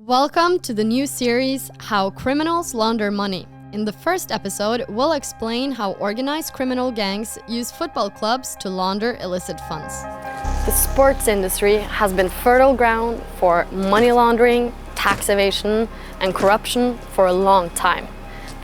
Welcome to the new series, How Criminals Launder Money. In the first episode, we'll explain how organized criminal gangs use football clubs to launder illicit funds. The sports industry has been fertile ground for money laundering, tax evasion, and corruption for a long time.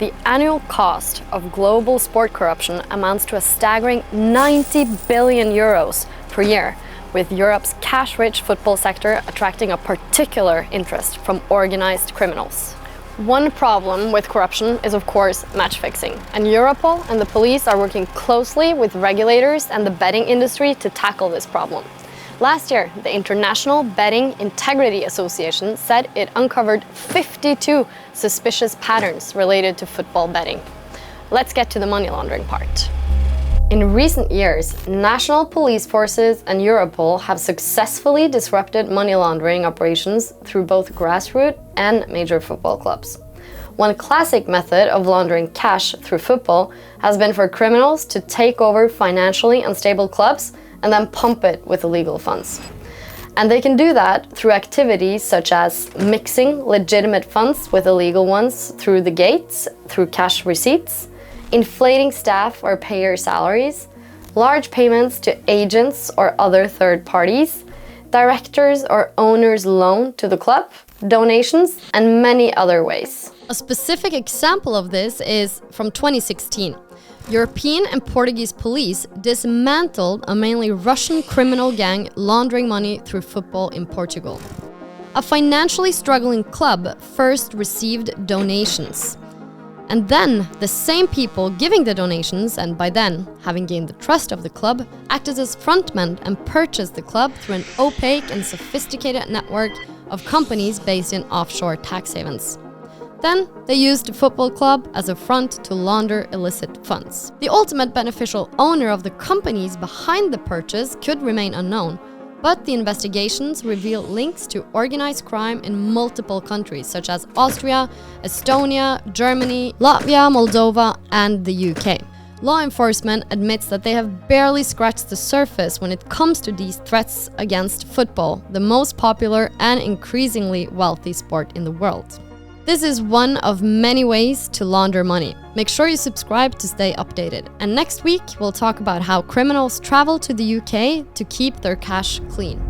The annual cost of global sport corruption amounts to a staggering 90 billion euros per year, with Europe's cash-rich football sector attracting a particular interest from organized criminals. One problem with corruption is, of course, match fixing, and Europol and the police are working closely with regulators and the betting industry to tackle this problem. Last year, the International Betting Integrity Association said it uncovered 52 suspicious patterns related to football betting. Let's get to the money laundering part. In recent years, national police forces and Europol have successfully disrupted money laundering operations through both grassroots and major football clubs. One classic method of laundering cash through football has been for criminals to take over financially unstable clubs and then pump it with illegal funds. And they can do that through activities such as mixing legitimate funds with illegal ones through the gates, through cash receipts, inflating staff or payer salaries, large payments to agents or other third parties, directors or owners' loan to the club, donations, and many other ways. A specific example of this is from 2016. European and Portuguese police dismantled a mainly Russian criminal gang laundering money through football in Portugal. A financially struggling club first received donations. And then, the same people giving the donations, and by then, having gained the trust of the club, acted as frontmen and purchased the club through an opaque and sophisticated network of companies based in offshore tax havens. Then, they used the football club as a front to launder illicit funds. The ultimate beneficial owner of the companies behind the purchase could remain unknown, but the investigations reveal links to organized crime in multiple countries such as Austria, Estonia, Germany, Latvia, Moldova, and the UK. Law enforcement admits that they have barely scratched the surface when it comes to these threats against football, the most popular and increasingly wealthy sport in the world. This is one of many ways to launder money. Make sure you subscribe to stay updated. And next week, we'll talk about how criminals travel to the UK to keep their cash clean.